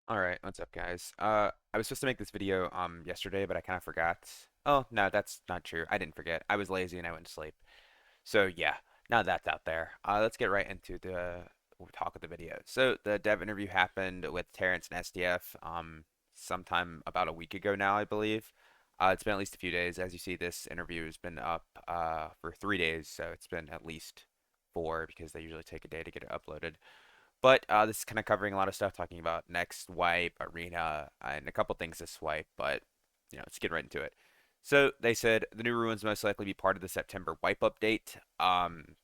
Alright, what's up guys? I was supposed to make this video yesterday, but I kind of forgot. Oh, no, that's not true. I didn't forget. I was lazy and I went to sleep. So yeah, now that's out there. Let's get right into the talk of the video. So the dev interview happened with Terrence and SDF sometime about a week ago now, I believe. It's been at least a few days. As you see, this interview has been up for 3 days, so it's been at least four because they usually take a day to get it uploaded. But this is kind of covering a lot of stuff, talking about next wipe, arena, and a couple things this wipe. But let's get right into it. So they said the new ruins most likely be part of the September wipe update.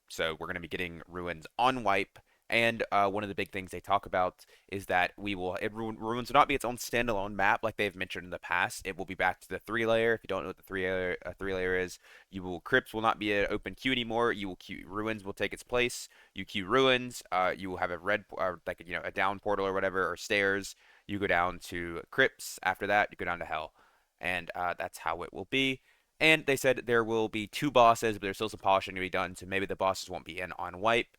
So we're going to be getting ruins on wipe. And one of the big things they talk about is that ruins will not be its own standalone map like they've mentioned in the past. It will be back to the three layer. If you don't know what the three layer is, crypts will not be an open queue anymore. Ruins will take its place. You queue ruins. You will have a a down portal or whatever, or stairs. You go down to crypts. After that, you go down to hell, and that's how it will be. And they said there will be two bosses, but there's still some polishing to be done, so maybe the bosses won't be in on wipe.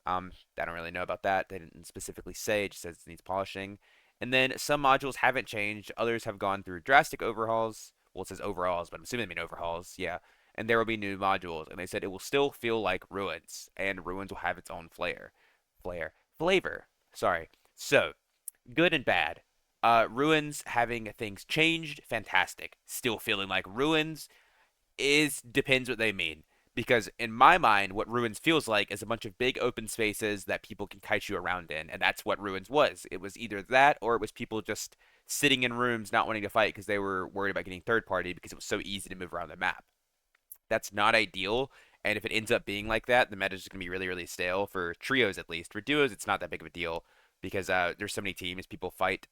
I don't really know about that. They didn't specifically say. It just says it needs polishing. And then some modules haven't changed. Others have gone through drastic overhauls. Well, it says overhauls, but I'm assuming they mean overhauls. Yeah. And there will be new modules. And they said it will still feel like Ruins, and Ruins will have its own flavor. Sorry. So, good and bad. Ruins having things changed, fantastic. Still feeling like Ruins is depends what they mean. Because in my mind, what Ruins feels like is a bunch of big open spaces that people can kite you around in, and that's what Ruins was. It was either that or it was people just sitting in rooms not wanting to fight because they were worried about getting third party because it was so easy to move around the map. That's not ideal, and if it ends up being like that, the meta is going to be really, really stale for trios at least. For duos, it's not that big of a deal because there's so many teams, people fight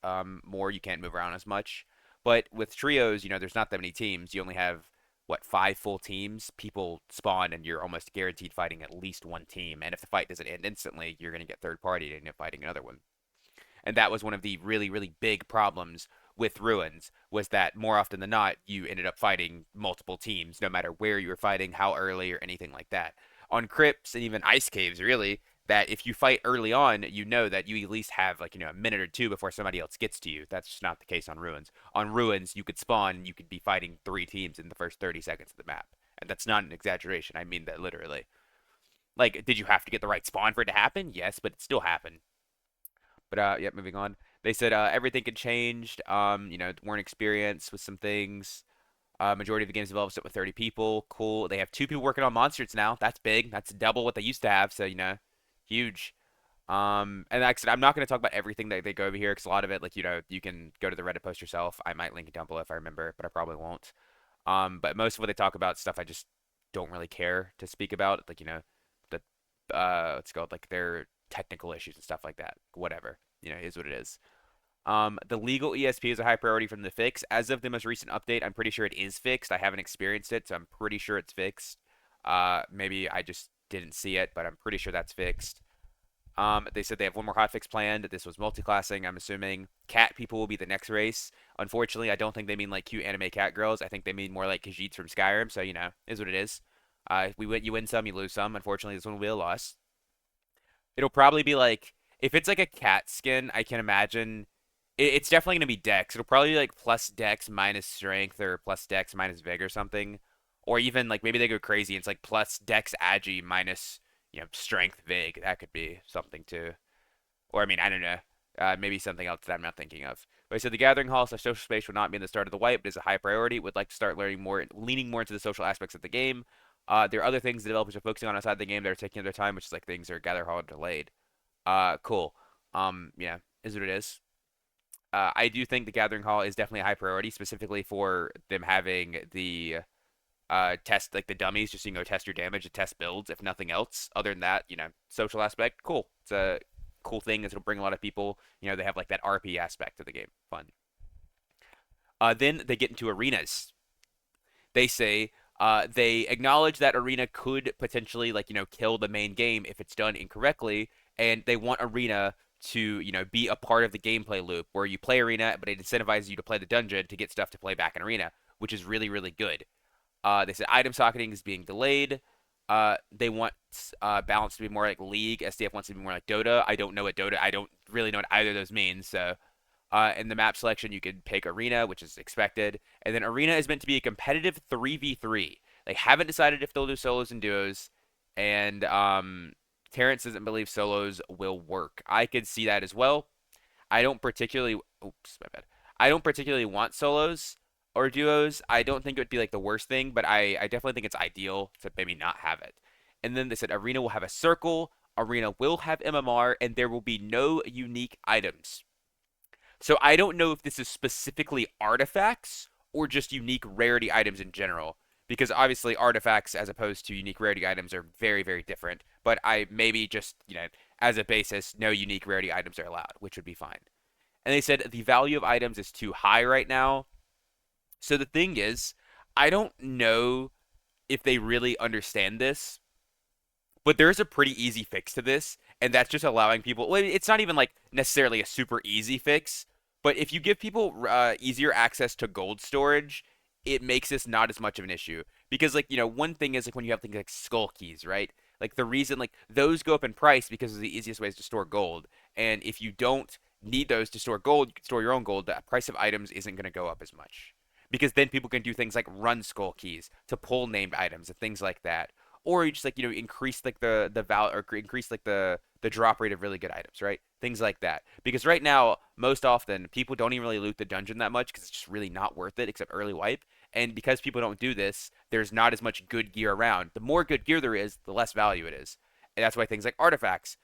more, you can't move around as much. But with trios, there's not that many teams. You only have what, five full teams. People spawn, and you're almost guaranteed fighting at least one team. And if the fight doesn't end instantly, you're going to get third party and end up fighting another one. And that was one of the really, really big problems with Ruins, was that more often than not, you ended up fighting multiple teams, no matter where you were fighting, how early, or anything like that. On crypts and even ice caves, really, that if you fight early on, you know that you at least have a minute or two before somebody else gets to you. That's just not the case on Ruins. On Ruins, you could spawn and you could be fighting three teams in the first 30 seconds of the map. And that's not an exaggeration. I mean that literally. Like, did you have to get the right spawn for it to happen? Yes, but it still happened. But yeah, moving on. They said everything had changed. Weren't experienced with some things. Majority of the game's developed with 30 people. Cool. They have two people working on monsters now. That's big. That's double what they used to have. So huge. And like I said, I'm not going to talk about everything that they go over here because a lot of it, you can go to the Reddit post yourself. I might link it down below if I remember, but I probably won't. But most of what they talk about stuff I just don't really care to speak about. The what's it called, like their technical issues and stuff like that. Whatever, is what it is. The legal ESP is a high priority from the fix. As of the most recent update, I'm pretty sure it is fixed. I haven't experienced it, so I'm pretty sure it's fixed. Maybe I just didn't see it, but I'm pretty sure that's fixed. They said they have one more hotfix planned. This was multi-classing, I'm assuming. Cat people will be the next race. Unfortunately, I don't think they mean like QnA cat girls. I think they mean more like Khajiits from Skyrim, so is what it is. You win some, you lose some. Unfortunately, this one will be a loss. It'll probably be like, if it's like a cat skin, I can imagine it's definitely gonna be Dex. It'll probably be like plus Dex minus Strength or plus Dex minus Vig or something, or even like maybe they go crazy. It's like plus Dex Agi minus Strength Vig. That could be something too. Or I mean, I don't know. Maybe something else that I'm not thinking of. But I said the gathering hall slash social space would not be in the start of the wipe, but is a high priority. Would like to start leaning more into the social aspects of the game. There are other things the developers are focusing on outside the game that are taking their time, which is like things are gather hall delayed. Cool. Yeah, is what it is. I do think the Gathering Hall is definitely a high priority, specifically for them having the test, like the dummies, just so you can go test your damage and test builds, if nothing else. Other than that, social aspect, cool. It's a cool thing. It'll bring a lot of people. They have like that RP aspect of the game. Fun. Then they get into arenas. They say they acknowledge that arena could potentially kill the main game if it's done incorrectly, and they want arena to be a part of the gameplay loop where you play arena, but it incentivizes you to play the dungeon to get stuff to play back in arena, which is really, really good. They said item socketing is being delayed. They want balance to be more like League. SDF wants to be more like Dota. I don't know what Dota. I don't really know what either of those means. So In the map selection, you can pick Arena, which is expected, and then Arena is meant to be a competitive 3v3. They haven't decided if they'll do solos and duos, and Terrence doesn't believe solos will work. I could see that as well. I don't particularly, oops, my bad. I don't particularly want solos or duos. I don't think it would be like the worst thing, but I definitely think it's ideal to maybe not have it. And then they said Arena will have a circle, Arena will have MMR, and there will be no unique items. So I don't know if this is specifically artifacts or just unique rarity items in general. Because obviously artifacts as opposed to unique rarity items are very, very different. But I maybe just, as a basis, no unique rarity items are allowed, which would be fine. And they said the value of items is too high right now. So the thing is, I don't know if they really understand this, but there's a pretty easy fix to this, and that's just allowing people. Well, it's not even like necessarily a super easy fix, but if you give people easier access to gold storage, it makes this not as much of an issue. Because like one thing is like when you have things like skull keys, right? Like the reason like those go up in price because of the easiest ways to store gold, and if you don't need those to store gold, you can store your own gold. The price of items isn't going to go up as much because then people can do things like run skull keys to pull named items and things like that, or you just like increase like the val or increase like the drop rate of really good items, right? Things like that. Because right now, most often people don't even really loot the dungeon that much because it's just really not worth it except early wipe. And because people don't do this, there's not as much good gear around. The more good gear there is, the less value it is, and that's why things like artifacts,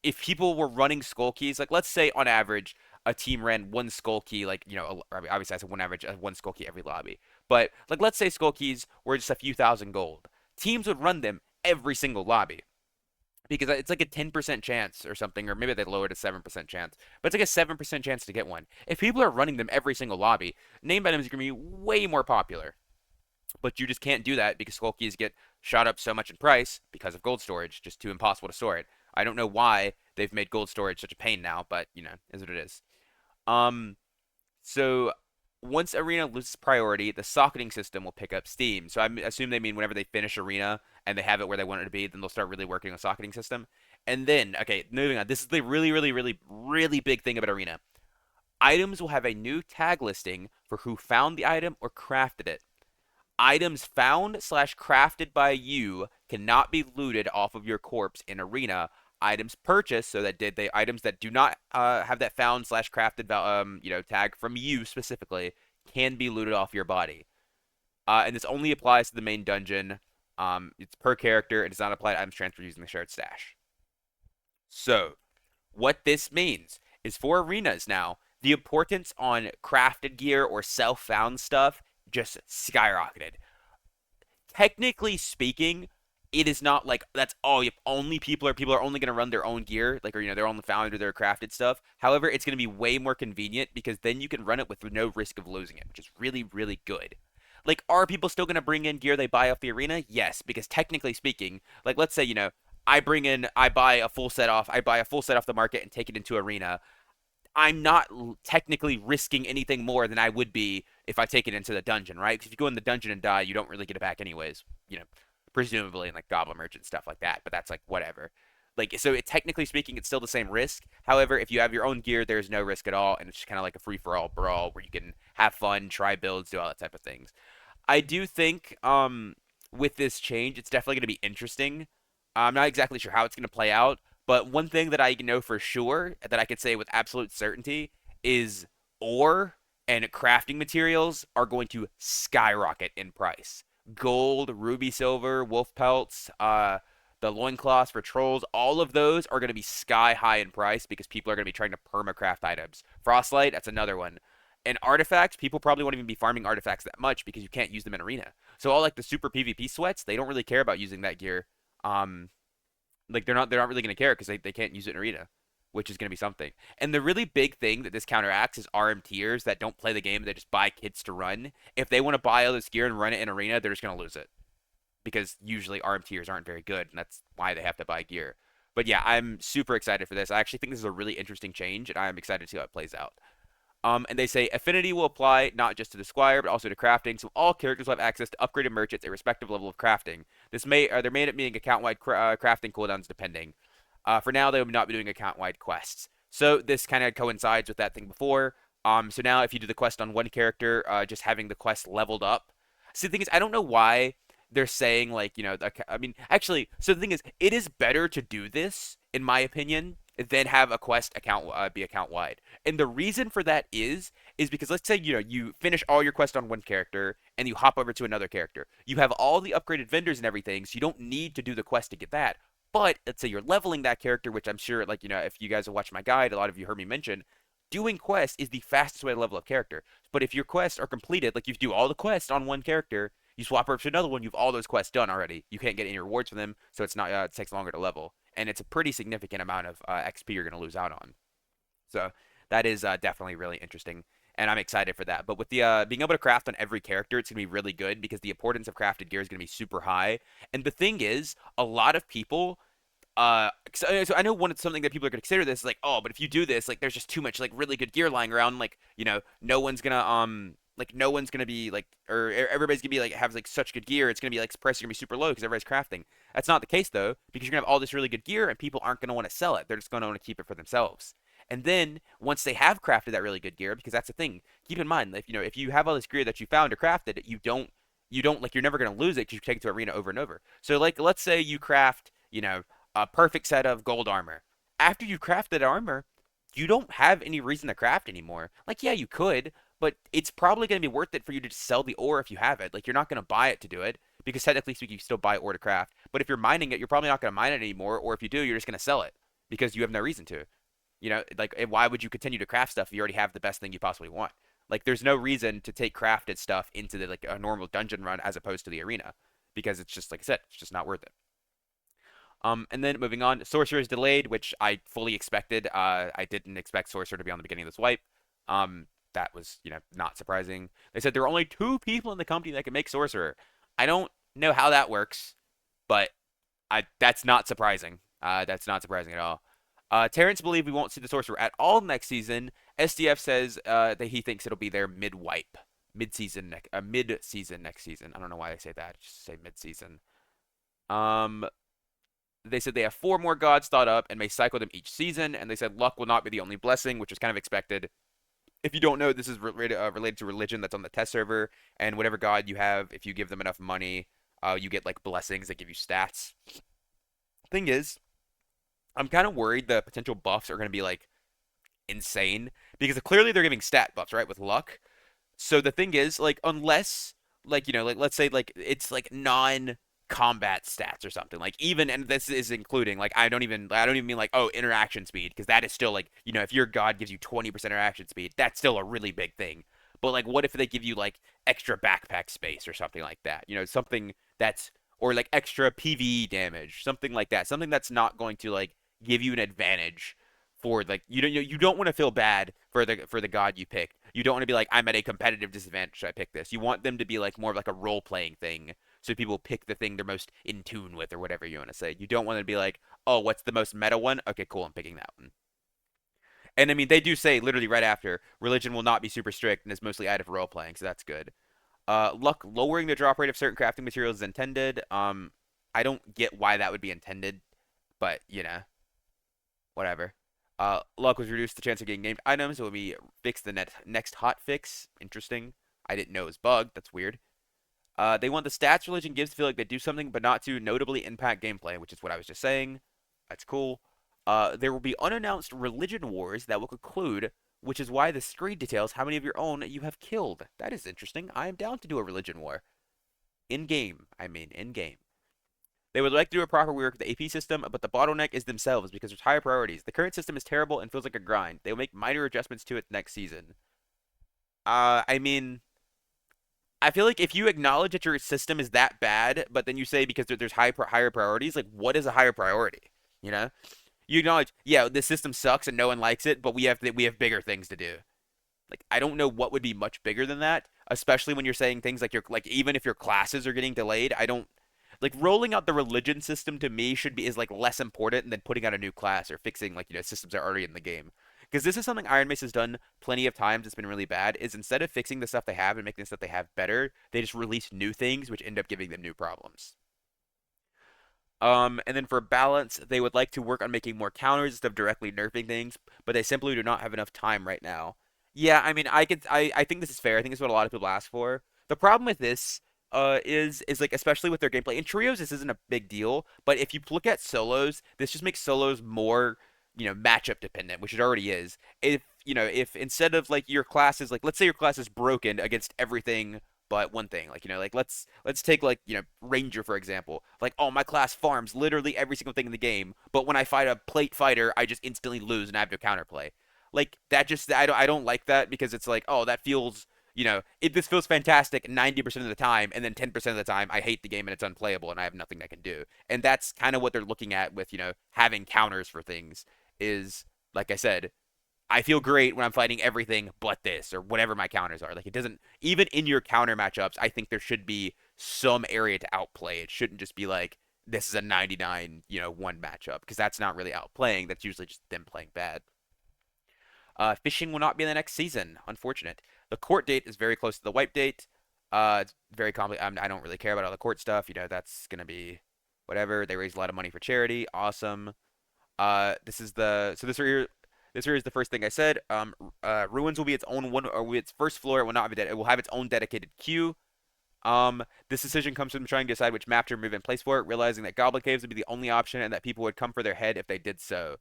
if people were running skull keys, like let's say on average a team ran one skull key, like obviously I said one average one skull key every lobby, but like let's say skull keys were just a few thousand gold, teams would run them every single lobby because it's like a 10% chance or something, or maybe they lowered to 7% chance, but it's like a 7% chance to get one. If people are running them every single lobby, named items are gonna be way more popular. But you just can't do that because skull keys get shot up so much in price because of gold storage, just too impossible to store it. I don't know why they've made gold storage such a pain now, but is what it is. Um, so once Arena loses priority, the socketing system will pick up steam. So I assume they mean whenever they finish Arena and they have it where they want it to be, then they'll start really working on the socketing system. And then, okay, moving on. This is the really, really, really, really big thing about Arena. Items will have a new tag listing for who found the item or crafted it. Items found slash crafted by you cannot be looted off of your corpse in Arena. Items purchased, so that did they items that do not have that found slash crafted tag from you specifically, can be looted off your body. And this only applies to the main dungeon. It's per character. It does not apply to items transferred using the shared stash. So, what this means is for arenas now, the importance on crafted gear or self-found stuff just skyrocketed. Technically speaking, it is not like that's all. If only people are only going to run their own gear, like or their own found or their crafted stuff. However, it's going to be way more convenient because then you can run it with no risk of losing it, which is really really good. Like, are people still going to bring in gear they buy off the arena? Yes, because technically speaking, like let's say I buy a full set off the market and take it into arena. I'm not technically risking anything more than I would be if I take it into the dungeon, right? Because if you go in the dungeon and die, you don't really get it back anyways. Presumably in like Goblin Merchant stuff like that. But that's like whatever. Like so, technically speaking, it's still the same risk. However, if you have your own gear, there's no risk at all, and it's just kind of like a free for all brawl where you can have fun, try builds, do all that type of things. I do think with this change, it's definitely going to be interesting. I'm not exactly sure how it's going to play out, but one thing that I know for sure that I could say with absolute certainty is ore and crafting materials are going to skyrocket in price. Gold, ruby silver, wolf pelts, the loincloths for trolls, all of those are going to be sky high in price because people are going to be trying to permacraft items. Frostlight, that's another one. And artifacts, people probably won't even be farming artifacts that much because you can't use them in arena. So all like the super PvP sweats, they don't really care about using that gear. Um, like they're not really going to care because they can't use it in arena, which is going to be something. And the really big thing that this counteracts is RMTers that don't play the game, they just buy kits to run. If they want to buy all this gear and run it in arena, they're just going to lose it because usually RMTers aren't very good, and that's why they have to buy gear. But yeah, I'm super excited for this. I actually think this is a really interesting change, and I'm excited to see how it plays out. And they say affinity will apply not just to the squire but also to crafting, so all characters will have access to upgraded merchants at a respective level of crafting. There may end up being account-wide crafting cooldowns depending. For now, they will not be doing account-wide quests. So this kind of coincides with that thing before. So now if you do the quest on one character, just having the quest leveled up. See, the thing is, I don't know why they're saying like, I mean, actually, so the thing is, it is better to do this, in my opinion, than have a quest account be account wide. And the reason for that is because let's say you finish all your quests on one character and you hop over to another character. You have all the upgraded vendors and everything, so you don't need to do the quest to get that. But let's say you're leveling that character, which I'm sure, like, if you guys have watched my guide, a lot of you heard me mention, doing quests is the fastest way to level up character. But if your quests are completed, like you do all the quests on one character, you swap over to another one, you've all those quests done already. You can't get any rewards for them, so it's not. It takes longer to level, and it's a pretty significant amount of XP you're going to lose out on. So that is definitely really interesting, and I'm excited for that. But with the being able to craft on every character, it's going to be really good because the importance of crafted gear is going to be super high. And the thing is, a lot of people so I know something that people are gonna consider this is like, oh, but if you do this, like, there's just too much like really good gear lying around, like, no one's gonna be like, or everybody's gonna be like have like such good gear, it's gonna be like prices are gonna be super low because everybody's crafting. That's not the case though, because you're gonna have all this really good gear and people aren't gonna want to sell it. They're just gonna want to keep it for themselves. And then once they have crafted that really good gear, because that's the thing, keep in mind, if you have all this gear that you found or crafted, you don't like you're never gonna lose it because you take it to arena over and over. So like let's say you craft, a perfect set of gold armor. After you craft that armor, you don't have any reason to craft anymore. Like, yeah, you could, but it's probably going to be worth it for you to just sell the ore if you have it. Like, you're not going to buy it to do it, because technically speaking, you still buy ore to craft. But if you're mining it, you're probably not going to mine it anymore, or if you do, you're just going to sell it because you have no reason to. Like, why would you continue to craft stuff if you already have the best thing you possibly want? Like, there's no reason to take crafted stuff into like a normal dungeon run as opposed to the arena, because it's just like I said, it's just not worth it. And then moving on, Sorcerer is delayed, which I fully expected. I didn't expect Sorcerer to be on the beginning of this wipe. That was, not surprising. They said there are only two people in the company that can make Sorcerer. I don't know how that works, but that's not surprising. That's not surprising at all. Terrence believe we won't see the Sorcerer at all next season. SDF says that he thinks it'll be there mid-wipe, mid-season next season. I don't know why they say that. Just say mid-season. Um, they said they have four more gods thought up and may cycle them each season. And they said luck will not be the only blessing, which was kind of expected. If you don't know, this is related to religion that's on the test server. And whatever god you have, if you give them enough money, you get like blessings that give you stats. Thing is, I'm kind of worried the potential buffs are going to be like insane because clearly they're giving stat buffs, right, with luck. So the thing is, like, unless, like, like, let's say, like, it's like non-combat stats or something, like, even, and this is including, like, I don't even mean like, oh, interaction speed, because that is still like, if your god gives you 20% interaction speed, that's still a really big thing. But like, what if they give you like extra backpack space or something like that? Something that's, or like extra PvE damage, something like that, something that's not going to like give you an advantage for like you don't want to feel bad for the god you picked. You don't want to be like, I'm at a competitive disadvantage, so I pick this. You want them to be like more of like a role playing thing, so people pick the thing they're most in tune with or whatever you want to say. You don't want to be like, oh, what's the most meta one? Okay, cool, I'm picking that one. And I mean, they do say literally right after, religion will not be super strict and is mostly added for role playing, so that's good. Luck lowering the drop rate of certain crafting materials is intended. I don't get why that would be intended, but whatever. Luck was reduced the chance of getting named items. It will be fixed the next hot fix. Interesting. I didn't know it was bugged. That's weird. They want the stats religion gives to feel like they do something, but not to notably impact gameplay, which is what I was just saying. That's cool. There will be unannounced religion wars that will conclude, which is why the screen details how many of your own you have killed. That is interesting. I am down to do a religion war. In game, I mean, in game. They would like to do a proper work with the AP system, but the bottleneck is themselves because there's higher priorities. The current system is terrible and feels like a grind. They will make minor adjustments to it next season. I mean, I feel like if you acknowledge that your system is that bad, but then you say because there's higher priorities, like what is a higher priority? You know, you acknowledge, yeah, this system sucks and no one likes it, but we have bigger things to do. Like I don't know what would be much bigger than that, especially when you're saying things like even if your classes are getting delayed, I don't like rolling out the religion system to me should be is like less important than putting out a new class or fixing like systems that are already in the game. Because this is something Iron Mace has done plenty of times. It's been really bad. Is instead of fixing the stuff they have and making the stuff they have better, they just release new things which end up giving them new problems. And then for balance, they would like to work on making more counters instead of directly nerfing things, but they simply do not have enough time right now. Yeah, I mean, I think this is fair. I think it's what a lot of people ask for. The problem with this is like especially with their gameplay. In trios, this isn't a big deal, but if you look at solos, this just makes solos more, matchup dependent, which it already is. If instead of like your class is like, let's say your class is broken against everything but one thing, like like let's take like Ranger for example. Like, oh, my class farms literally every single thing in the game, but when I fight a plate fighter, I just instantly lose and I have no counterplay. Like that just I don't like that because it's like, oh, that feels this feels fantastic 90% of the time, and then 10% of the time I hate the game and it's unplayable and I have nothing I can do. And that's kind of what they're looking at with having counters for things is, like I said, I feel great when I'm fighting everything but this or whatever my counters are. Like it doesn't even in your counter matchups, I think there should be some area to outplay. It shouldn't just be like this is a 99, one matchup because that's not really outplaying. That's usually just them playing bad. Fishing will not be in the next season. Unfortunate. The court date is very close to the wipe date. It's very complicated. I don't really care about all the court stuff. That's gonna be whatever. They raise a lot of money for charity. Awesome. This is the so this here is the first thing I said. Ruins will be its own one or its first floor. It will not be it will have its own dedicated queue. This decision comes from trying to decide which map to remove and place for it, realizing that Goblin Caves would be the only option and that people would come for their head if they did so.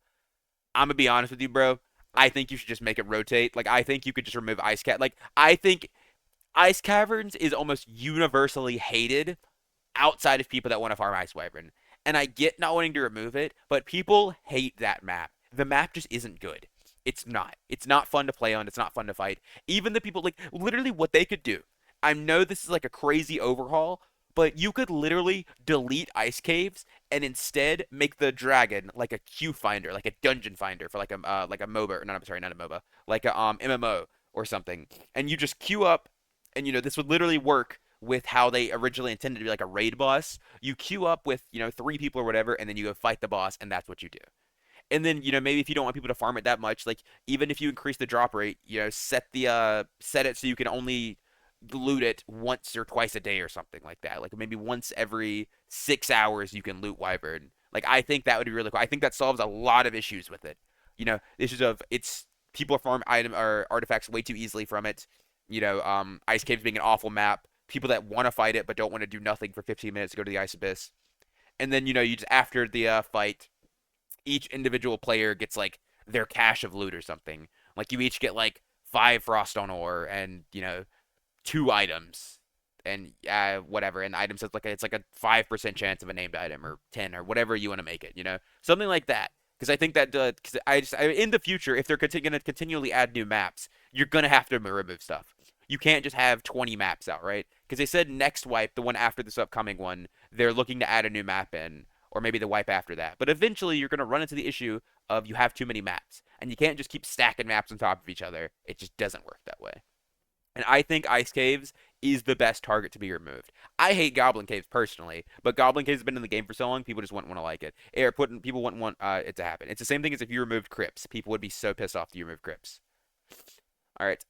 I'm gonna be honest with you, bro. I think you should just make it rotate. Like I think you could just remove Ice Cat. Like I think Ice Caverns is almost universally hated outside of people that want to farm Ice Wyvern. And I get not wanting to remove it, but people hate that map. The map just isn't good. It's not. It's not fun to play on. It's not fun to fight. Even the people, like, literally what they could do. I know this is like a crazy overhaul, but you could literally delete ice caves and instead make the dragon like a queue finder, like a dungeon finder for like a MOBA. Or, no, I'm sorry, not a MOBA, like a MMO or something. And you just queue up, and this would literally work with how they originally intended to be like a raid boss. You queue up with, three people or whatever, and then you go fight the boss, and that's what you do. And then, maybe if you don't want people to farm it that much, like even if you increase the drop rate, set it so you can only loot it once or twice a day or something like that. Like maybe once every 6 hours you can loot Wyvern. Like I think that would be really cool. I think that solves a lot of issues with it. Issues of it's people farm item or artifacts way too easily from it. Ice Caves being an awful map. People that want to fight it but don't want to do nothing for 15 minutes to go to the Ice Abyss. And then you just after the fight, each individual player gets like their cache of loot or something. Like you each get like 5 frost on ore and two items and whatever. And items it's like a 5% chance of a named item or 10 or whatever you want to make it. Something like that. Because I think that because in the future if they're going to continually add new maps, you're gonna have to remove stuff. You can't just have 20 maps out, right? Because they said next wipe, the one after this upcoming one, they're looking to add a new map in, or maybe the wipe after that. But eventually, you're going to run into the issue of you have too many maps, and you can't just keep stacking maps on top of each other. It just doesn't work that way. And I think Ice Caves is the best target to be removed. I hate Goblin Caves personally, but Goblin Caves has been in the game for so long, people just wouldn't want to like it. People wouldn't want it to happen. It's the same thing as if you removed Crypts. People would be so pissed off that you removed Crypts. All right.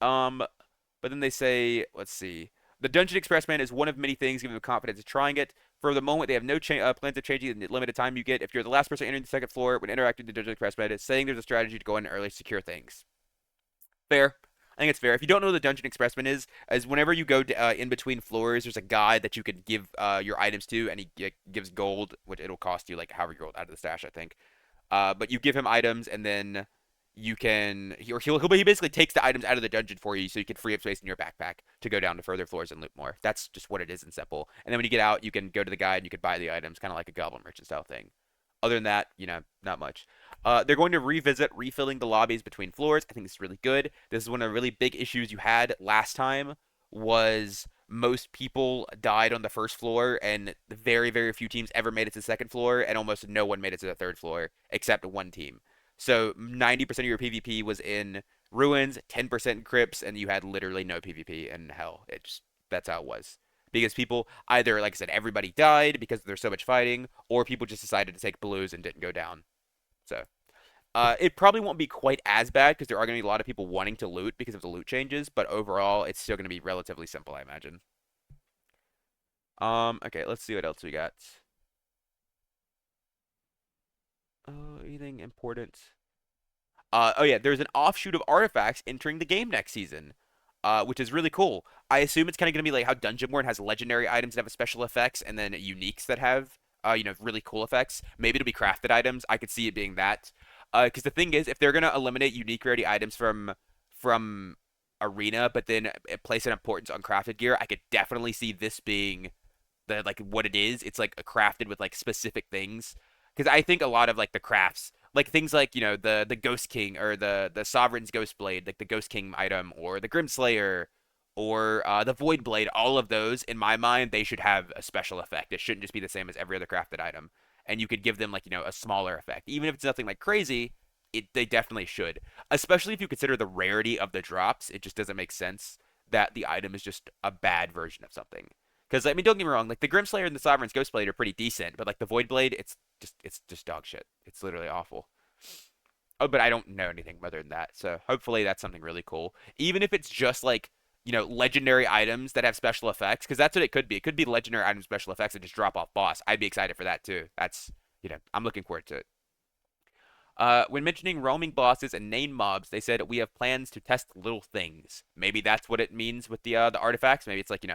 But then they say, let's see. The Dungeon Expressman is one of many things giving them confidence in trying it. For the moment, they have no plans of changing the limited time you get. If you're the last person entering the second floor when interacting with the Dungeon Expressman, it's saying there's a strategy to go in and early secure things. Fair. I think it's fair. If you don't know what the Dungeon Expressman is whenever you go in between floors, there's a guy that you could give your items to, and he gives gold, which it'll cost you like however gold out of the stash, I think. But you give him items, and then you can he basically takes the items out of the dungeon for you, so you can free up space in your backpack to go down to further floors and loot more. That's just what it is in simple. And then when you get out, you can go to the guy and you can buy the items, kind of like a goblin merchant style thing. Other than that, not much. They're going to revisit refilling the lobbies between floors. I think this is really good. This is one of the really big issues you had last time was most people died on the first floor, and very, very few teams ever made it to the second floor, and almost no one made it to the third floor except one team. So 90% of your PvP was in ruins, 10% in crypts, and you had literally no PvP in hell. That's how it was. Because people either, like I said, everybody died because there's so much fighting, or people just decided to take blues and didn't go down. So it probably won't be quite as bad because there are going to be a lot of people wanting to loot because of the loot changes, but overall, it's still going to be relatively simple, I imagine. Okay, let's see what else we got. Anything important? Oh yeah, there's an offshoot of artifacts entering the game next season, which is really cool. I assume it's kind of gonna be like how Dungeon World has legendary items that have special effects, and then uniques that have really cool effects. Maybe it'll be crafted items. I could see it being that. Because the thing is, if they're gonna eliminate unique rarity items from Arena, but then place an importance on crafted gear, I could definitely see this being the like what it is. It's like crafted with like specific things. Because I think a lot of like the crafts, like things like the Ghost King or the Sovereign's Ghost Blade, like the Ghost King item, or the Grim Slayer, or the Void Blade. All of those, in my mind, they should have a special effect. It shouldn't just be the same as every other crafted item. And you could give them like a smaller effect, even if it's nothing like crazy. They definitely should, especially if you consider the rarity of the drops. It just doesn't make sense that the item is just a bad version of something. Because I mean, don't get me wrong, like the Grimslayer and the Sovereign's Ghost Blade are pretty decent, but like the Void Blade, it's just dog shit. It's literally awful. Oh, but I don't know anything other than that, so hopefully that's something really cool. Even if it's just like legendary items that have special effects, because that's what it could be. It could be legendary items special effects that just drop off boss. I'd be excited for that too. That's I'm looking forward to it. When mentioning roaming bosses and named mobs, they said we have plans to test little things. Maybe that's what it means with the artifacts. Maybe it's like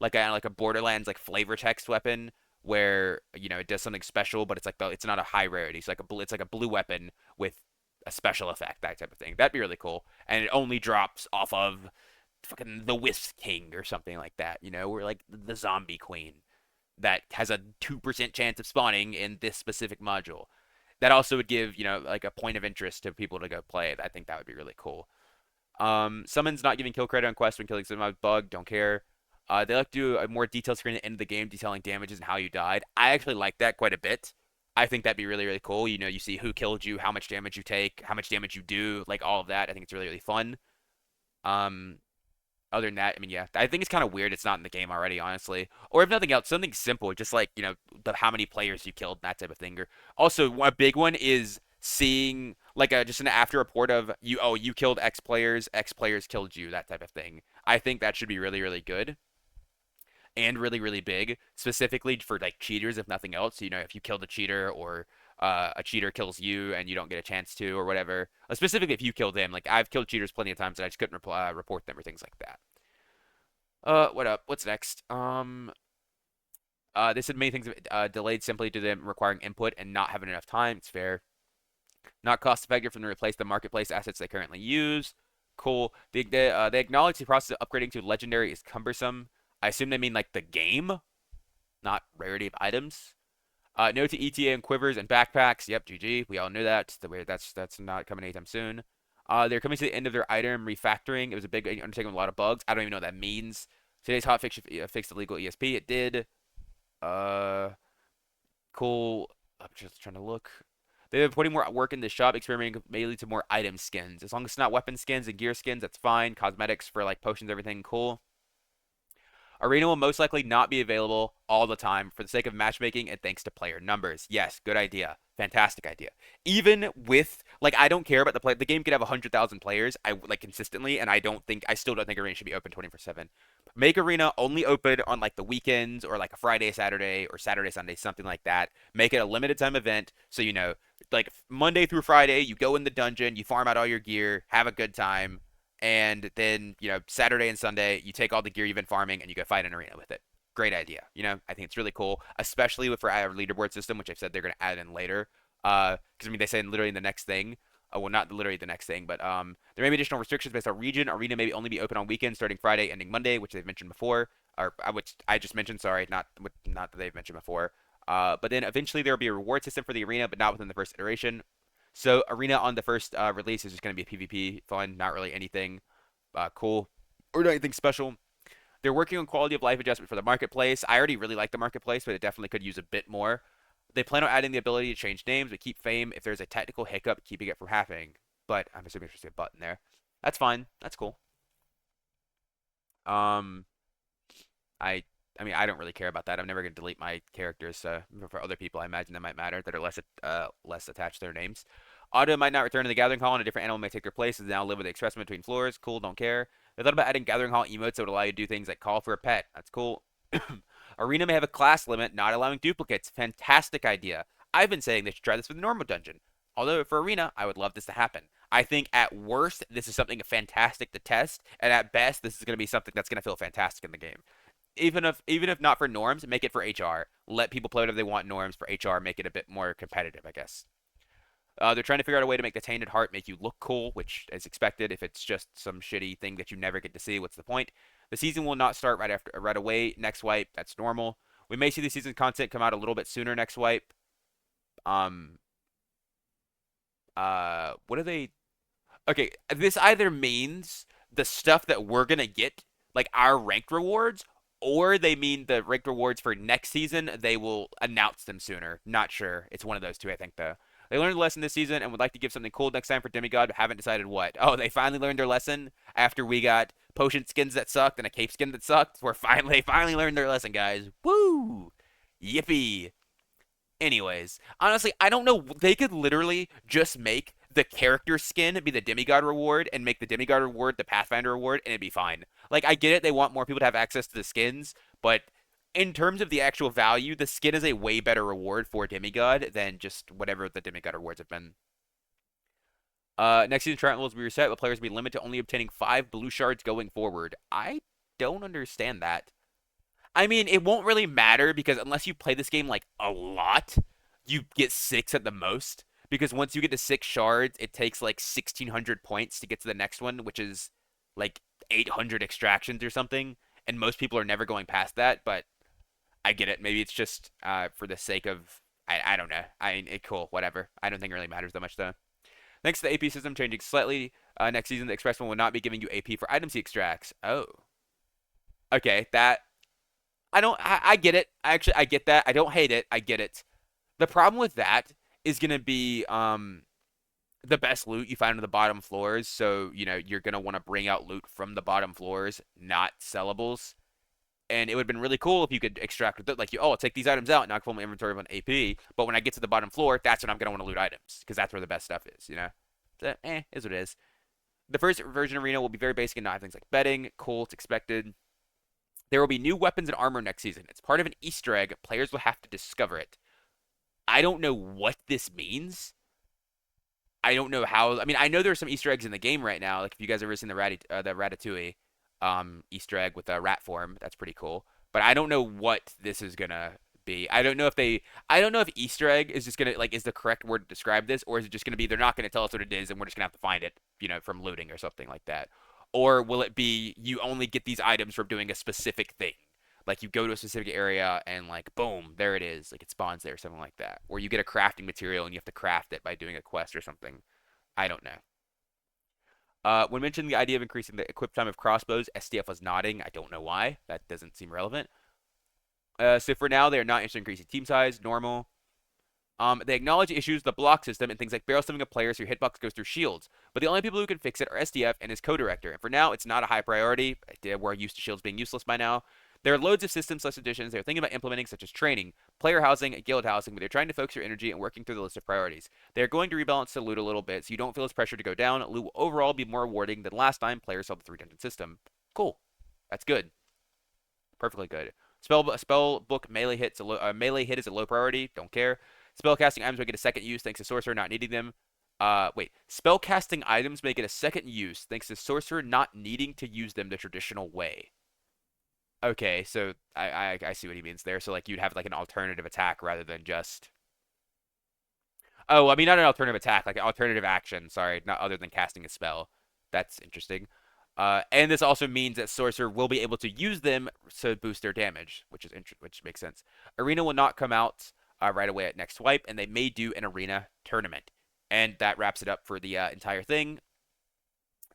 like a Borderlands like flavor text weapon where it does something special, but it's not a high rarity. It's like a blue weapon with a special effect, that type of thing. That'd be really cool. And it only drops off of fucking the Wisp King or something like that. Or like the Zombie Queen that has a 2% chance of spawning in this specific module. That also would give, like a point of interest to people to go play it. I think that would be really cool. Summons not giving kill credit on quest when killing someone bug, don't care. They like to do a more detailed screen at the end of the game detailing damages and how you died. I actually like that quite a bit. I think that'd be really, really cool. You see who killed you, how much damage you take, how much damage you do, like all of that. I think it's really, really fun. Um, Other than that, I mean, yeah, I think it's kind of weird it's not in the game already, honestly. Or if nothing else, something simple, just like the how many players you killed, that type of thing. Or also, a big one is seeing like just an after report of you. Oh, you killed X players killed you, that type of thing. I think that should be really, really good and really, really big, specifically for like cheaters, if nothing else. If you killed a cheater or a cheater kills you and you don't get a chance to or whatever. Specifically, if you kill them, like I've killed cheaters plenty of times and I just couldn't report them or things like that. What up? What's next? They said many things delayed simply due to them requiring input and not having enough time. It's fair. Not cost effective for them to replace the marketplace assets they currently use. Cool. They acknowledge the process of upgrading to legendary is cumbersome. I assume they mean like the game, not rarity of items. No to ETA and quivers and backpacks. Yep, GG. We all knew that. That's not coming anytime soon. They're coming to the end of their item refactoring. It was a big undertaking with a lot of bugs. I don't even know what that means. Today's hotfix fixed illegal ESP. It did. Uh, cool. I'm just trying to look. They've been putting more work in the shop, experimenting mainly to more item skins. As long as it's not weapon skins and gear skins, that's fine. Cosmetics for like potions, everything, cool. Arena will most likely not be available all the time for the sake of matchmaking and thanks to player numbers. Yes, good idea. Fantastic idea. Even with like I don't care about the play the game could have 100,000 players I like consistently and I still don't think Arena should be open 24/7. Make Arena only open on like the weekends or like a Friday, Saturday or Saturday, Sunday, something like that. Make it a limited time event so like Monday through Friday you go in the dungeon, you farm out all your gear, have a good time and then Saturday and Sunday you take all the gear you've been farming and you go fight an arena with it. Great idea. I think it's really cool, especially for our leaderboard system, which I've said they're going to add in later. Because I mean they say literally the next thing. Well, not literally the next thing, but there may be additional restrictions based on region. Arena may only be open on weekends starting Friday, ending Monday, which they've mentioned before, or which I just mentioned. Sorry, not that they've mentioned before. But then eventually there will be a reward system for the arena, but not within the first iteration. So Arena on the first release is just going to be a PvP fun, not really anything cool or anything special. They're working on quality of life adjustment for the marketplace. I already really like the marketplace, but it definitely could use a bit more. They plan on adding the ability to change names, but keep fame if there's a technical hiccup, keeping it from happening. But I'm assuming there's just a button there. That's fine. That's cool. Um, I I mean, I don't really care about that. I'm never gonna delete my characters. So for other people, I imagine that might matter that are less attached to their names. Auto might not return to the Gathering Hall, and a different animal may take their place. And now live with the expressman between floors. Cool, don't care. They thought about adding Gathering Hall emotes that would allow you to do things like call for a pet. That's cool. Arena may have a class limit, not allowing duplicates. Fantastic idea. I've been saying they should try this for the normal dungeon. Although for arena, I would love this to happen. I think at worst, this is something fantastic to test, and at best, this is going to be something that's going to feel fantastic in the game. Even if not for norms, make it for HR. Let people play whatever they want norms for HR. Make it a bit more competitive, I guess. They're trying to figure out a way to make the Tainted Heart make you look cool, which is expected. If it's just some shitty thing that you never get to see, what's the point? The season will not start right away next wipe. That's normal. We may see the season content come out a little bit sooner next wipe. Um, what are they? Okay, this either means the stuff that we're gonna get, like our ranked rewards, or they mean the ranked rewards for next season. They will announce them sooner. Not sure. It's one of those two, I think, though. They learned a lesson this season and would like to give something cool next time for Demigod, but haven't decided what. Oh, they finally learned their lesson after we got potion skins that sucked and a cape skin that sucked. They finally learned their lesson, guys. Woo! Yippee! Anyways, honestly, I don't know. They could literally just make the character skin be the demigod reward and make the demigod reward the Pathfinder reward, and it'd be fine. Like, I get it. They want more people to have access to the skins, but in terms of the actual value, the skin is a way better reward for demigod than just whatever the demigod rewards have been. Next season, Triumph will be reset, but players will be limited to only obtaining 5 blue shards going forward. I don't understand that. I mean, it won't really matter because unless you play this game like a lot, you get 6 at the most. Because once you get to 6 shards, it takes like 1,600 points to get to the next one, which is like 800 extractions or something. And most people are never going past that, but I get it. Maybe it's just for the sake of I don't know. I mean, cool, whatever. I don't think it really matters that much though. Thanks to the AP system changing slightly, next season the Express one will not be giving you AP for items he extracts. Oh, okay. That I don't. I get it. I get that. I don't hate it. I get it. The problem with that is gonna be the best loot you find on the bottom floors. So you're gonna want to bring out loot from the bottom floors, not sellables. And it would have been really cool if you could extract like I'll take these items out and not fill my inventory on AP. But when I get to the bottom floor, that's when I'm gonna want to loot items because that's where the best stuff is. So, is what it is. The first version arena will be very basic and not have things like betting. Cool, it's expected. There will be new weapons and armor next season. It's part of an Easter egg. Players will have to discover it. I don't know what this means. I don't know how. I mean, I know there are some Easter eggs in the game right now. Like if you guys have ever seen the Ratatouille Easter egg with the rat form, that's pretty cool. But I don't know what this is gonna be. I don't know if I don't know if Easter egg is just gonna is the correct word to describe this, or is it just gonna be they're not gonna tell us what it is and we're just gonna have to find it, from looting or something like that. Or will it be you only get these items from doing a specific thing? Like you go to a specific area and like boom, there it is. Like it spawns there, something like that. Or you get a crafting material and you have to craft it by doing a quest or something. I don't know. When mentioning the idea of increasing the equip time of crossbows, SDF was nodding. I don't know why. That doesn't seem relevant. So for now, they are not interested in increasing team size. Normal. They acknowledge issues with the block system and things like barrel stuffing of players whose hitbox goes through shields. But the only people who can fix it are SDF and his co-director. And for now, it's not a high priority. We're used to shields being useless by now. There are loads of system/additions they're thinking about implementing, such as training, player housing, and guild housing, but they're trying to focus your energy and working through the list of priorities. They're going to rebalance the loot a little bit, so you don't feel as pressure to go down. Loot will overall be more rewarding than last time players saw the 3 dungeon system. Cool. That's good. Perfectly good. Spell book melee hit is a low priority. Don't care. Spellcasting items may get a second use thanks to Sorcerer not needing them. Wait. Spellcasting items may get a second use thanks to Sorcerer not needing to use them the traditional way. Okay, so I see what he means there. So like you'd have like an alternative attack rather than just. Oh, I mean not an alternative attack, like an alternative action. Sorry, not other than casting a spell. That's interesting. And this also means that Sorcerer will be able to use them to boost their damage, which makes sense. Arena will not come out right away at next swipe, and they may do an arena tournament, and that wraps it up for the entire thing.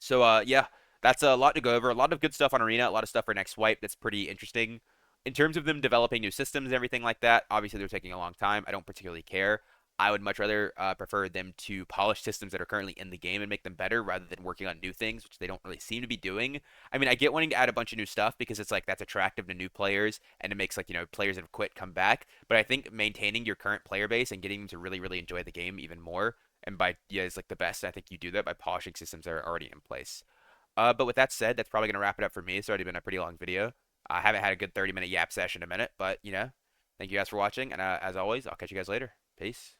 So yeah, that's a lot to go over. A lot of good stuff on Arena, a lot of stuff for next swipe that's pretty interesting. In terms of them developing new systems and everything like that, obviously they're taking a long time. I don't particularly care. I would much rather prefer them to polish systems that are currently in the game and make them better rather than working on new things, which they don't really seem to be doing. I mean, I get wanting to add a bunch of new stuff because it's like that's attractive to new players and it makes like, players that have quit come back. But I think maintaining your current player base and getting them to really, really enjoy the game even more, and by, yeah, is like the best. I think you do that by polishing systems that are already in place. But with that said, that's probably going to wrap it up for me. It's already been a pretty long video. I haven't had a good 30-minute yap session in a minute, but, thank you guys for watching. And as always, I'll catch you guys later. Peace.